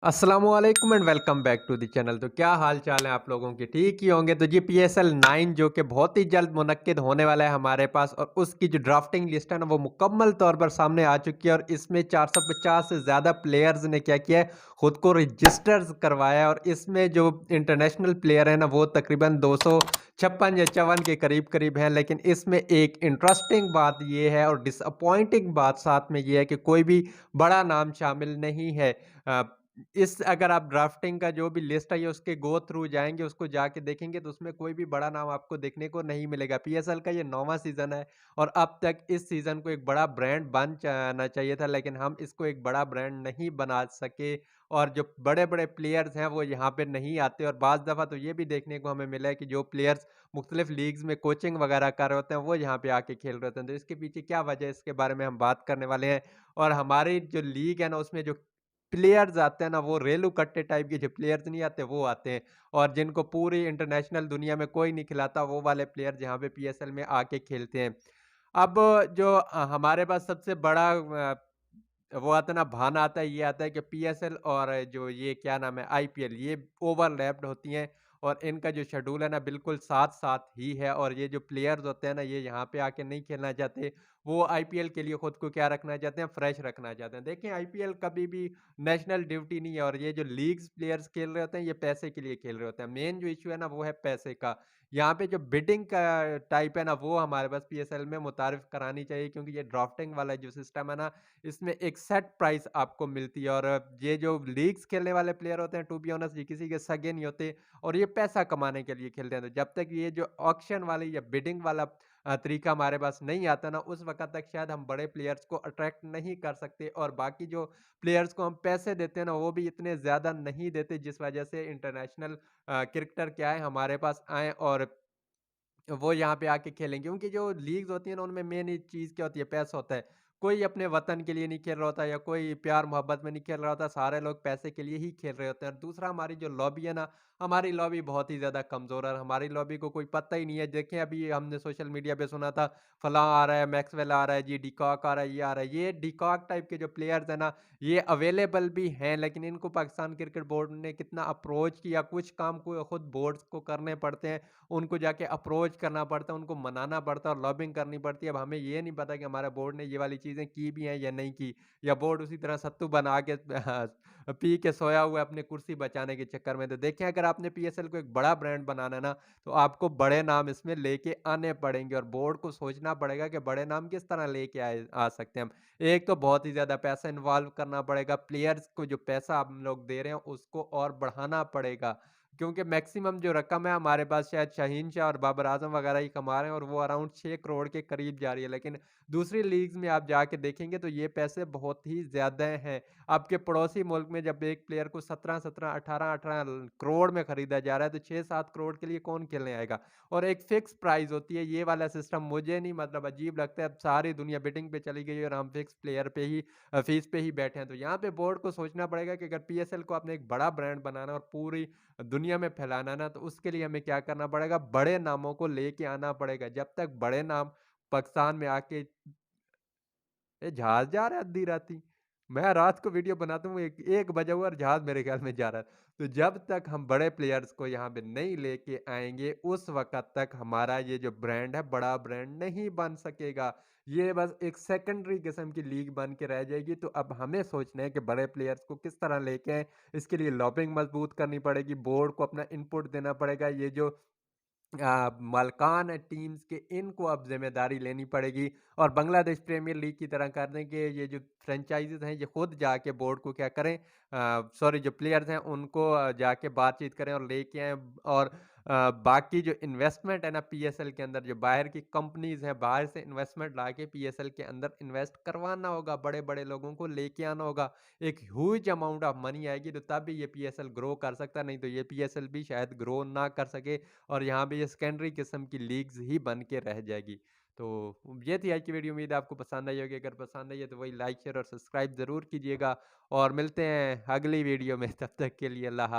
अस्सलामुअलैकुम and welcome back to the channel. तो क्या हाल चाल है आप लोगों के? ठीक ही होंगे। तो जी पीएसएल 9 जो कि बहुत ही जल्द मुनक्किद होने वाला है हमारे पास, और उसकी जो ड्राफ्टिंग लिस्ट है ना वो मुकम्मल तौर पर सामने आ चुकी है। और इसमें 450 से ज़्यादा प्लेयर्स ने क्या किया है, खुद को रजिस्टर्स करवाया है। और इसमें जो इंटरनेशनल प्लेयर है ना वो तकरीबन 256 या 54 के करीब करीब हैं। लेकिन इसमें एक इंटरेस्टिंग बात ये है और डिसअपॉइंटिंग बात साथ में ये है कि कोई भी बड़ा नाम शामिल नहीं है। इस अगर आप ड्राफ्टिंग का जो भी लिस्ट है ये उसके गो थ्रू जाएँगे, उसको जाके देखेंगे तो उसमें कोई भी बड़ा नाम आपको देखने को नहीं मिलेगा। पीएसएल का ये 9वाँ सीज़न है और अब तक इस सीज़न को एक बड़ा ब्रांड बन जाना चाहिए था, लेकिन हम इसको एक बड़ा ब्रांड नहीं बना सके। और जो बड़े-बड़े प्लेयर्स हैं वो यहाँ पे नहीं आते। और बाज़ दफ़ा तो ये भी देखने को हमें मिला है कि जो प्लेयर्स मुख्तलिफ लीग्स में कोचिंग वगैरह कर रहे होते हैं वो यहाँ पे आके खेल रहे होते हैं। तो इसके पीछे क्या वजह है, इसके बारे में हम बात करने वाले हैं। और हमारी जो लीग है ना उसमें जो प्लेयर्स आते हैं ना वो रेलू कट्टे टाइप के जो प्लेयर्स नहीं आते वो आते हैं। और जिनको पूरी इंटरनेशनल दुनिया में कोई नहीं खिलाता वो वाले प्लेयर यहाँ पे पीएसएल में आके खेलते हैं। अब जो हमारे पास सबसे बड़ा वो आता है ना बहाना आता है, ये आता है कि पीएसएल और जो ये क्या नाम है आईपीएल, ये ओवरलैप्ड होती हैं। और इनका जो शेड्यूल है ना बिल्कुल साथ-साथ ही है। और ये जो प्लेयर्स होते हैं ना ये यहाँ पे आके नहीं खेलना चाहते। वो आईपीएल के लिए खुद को क्या रखना चाहते हैं, फ्रेश रखना चाहते हैं। देखिए आईपीएल कभी भी नेशनल ड्यूटी नहीं है। और ये जो लीग्स प्लेयर्स खेल रहे होते हैं ये पैसे के लिए खेल रहे होते हैं। मेन जो इश्यू है ना वो है पैसे का। यहाँ पे जो बिडिंग का टाइप है ना वो हमारे पास पीएसएल में मुतारिफ करानी चाहिए, क्योंकि ये ड्राफ्टिंग वाला जो सिस्टम है ना इसमें एक सेट प्राइस आपको मिलती है। और ये जो लीग्स खेलने वाले प्लेयर होते हैं टू बी ऑनेस्ट ये किसी के सगे नहीं होते और ये पैसा कमाने के लिए खेलते हैं। तो जब तक ये जो ऑक्शन वाली या बिडिंग वाला तरीका हमारे पास नहीं आता ना उस वक़्त तक शायद हम बड़े प्लेयर्स को अट्रैक्ट नहीं कर सकते। और बाकी जो प्लेयर्स को हम पैसे देते हैं ना वो भी इतने ज़्यादा नहीं देते, जिस वजह से इंटरनेशनल क्रिकेटर क्या है हमारे पास आएँ और वो यहाँ पे आके खेलेंगे। क्योंकि जो लीग्स होती है ना उनमें मेन चीज़ क्या होती है, पैसा होता है। कोई अपने वतन के लिए नहीं खेल रहा होता या कोई प्यार मोहब्बत में नहीं खेल रहा होता, सारे लोग पैसे के लिए ही खेल रहे होते हैं। और दूसरा हमारी जो लॉबी है ना, हमारी लॉबी बहुत ही ज़्यादा कमज़ोर है और हमारी लॉबी को कोई पता ही नहीं है। देखें अभी हमने सोशल मीडिया पे सुना था फलाँ आ रहा है, मैक्सवेल आ रहा है जी, डिकॉक आ रहा है, ये आ रहा है। ये डिकॉक टाइप के जो प्लेयर्स हैं ना ये अवेलेबल भी हैं, लेकिन इनको पाकिस्तान क्रिकेट बोर्ड ने कितना अप्रोच किया, कुछ काम को खुद बोर्ड्स को करने पड़ते हैं। उनको जाके अप्रोच करना पड़ता है, उनको मनाना पड़ता है और लॉबिंग करनी पड़ती है। अब हमें ये नहीं पता कि हमारा बोर्ड ने ये वाली चीज़ें की भी हैं या नहीं की, या बोर्ड उसी तरह सत्तू बना के पी के सोया हुआ है अपनी कुर्सी बचाने के चक्कर में। तो देखें अगर आपने पीएसएल को एक बड़ा ब्रांड बनाना है ना, तो आपको बड़े नाम इसमें लेके आने पड़ेंगे और बोर्ड को सोचना पड़ेगा कि बड़े नाम किस तरह लेके आए आ सकते हैं हम। एक तो बहुत ही ज़्यादा पैसा इन्वॉल्व करना पड़ेगा, प्लेयर्स को जो पैसा हम लोग दे रहे हैं उसको और बढ़ाना पड़ेगा। क्योंकि मैक्सिमम जो रकम है हमारे पास शायद शाहीन शाह और बाबर आज़म वगैरह ही कमा रहे हैं और वो अराउंड 6 करोड़ के करीब जा रही है। लेकिन दूसरी लीग्स में आप जाके देखेंगे तो ये पैसे बहुत ही ज़्यादा हैं। आपके पड़ोसी मुल्क में जब एक प्लेयर को 17-17, 18-18 करोड़ में खरीदा जा रहा है तो 6-7 करोड़ के लिए कौन खेलने आएगा? और एक फिक्स प्राइस होती है। ये वाला सिस्टम मुझे नहीं मतलब अजीब लगता है। अब सारी दुनिया बिडिंग पे चली गई है और हम फिक्स प्लेयर पे ही फीस पे ही बैठे हैं। तो यहाँ पे बोर्ड को सोचना पड़ेगा कि अगर पीएसएल को आपने एक बड़ा ब्रांड बनाना है और पूरी दुनिया में फैलाना ना, तो उसके लिए हमें क्या करना पड़ेगा, बड़े नामों को लेके आना पड़ेगा। जब तक बड़े नाम पाकिस्तान में आके ये जहाज जा रहा है आधी राती। मैं रात को वीडियो बनाता हूँ, 1 बजा हुआ और जहाज मेरे ख्याल में जा रहा है। तो जब तक हम बड़े प्लेयर्स को यहाँ पे नहीं लेके आएँगे, उस वक़्त तक हमारा ये जो ब्रांड है, बड़ा ब्रांड नहीं बन सकेगा। ये बस एक सेकेंडरी किस्म की लीग बन के रह जाएगी। तो अब हमें सोचना है कि बड़े प्लेयर्स को किस तरह लेके आएँ। इसके लिए लॉबिंग मज़बूत करनी पड़ेगी, बोर्ड को अपना इनपुट देना पड़ेगा। ये जो मालिकान है टीम्स के, इनको अब ज़िम्मेदारी लेनी पड़ेगी और बांग्लादेश प्रीमियर लीग की तरह करने के ये जो फ्रेंचाइज़ीज़ हैं ये खुद जाके बोर्ड को क्या करें, सॉरी जो प्लेयर्स हैं उनको जाके बातचीत करें और लेके आएँ। और बाकी जो इन्वेस्टमेंट है ना पीएसएल के अंदर, जो बाहर की कंपनीज़ हैं बाहर से इन्वेस्टमेंट लाके पीएसएल के अंदर इन्वेस्ट करवाना होगा, बड़े-बड़े लोगों को लेके आना होगा। एक ह्यूज अमाउंट ऑफ मनी आएगी तो तब भी ये पीएसएल ग्रो कर सकता है, नहीं तो ये पीएसएल भी शायद ग्रो ना कर सके और यहाँ पे ये सेकेंडरी किस्म की लीग्स ही बन के रह जाएगी। तो ये थी आज की वीडियो, उम्मीद है आपको पसंद आई होगी। अगर पसंद आई है तो वही लाइक शेयर और सब्सक्राइब ज़रूर कीजिएगा और मिलते हैं अगली वीडियो में। तब तक के लिए अल्लाह हाफ़िज़।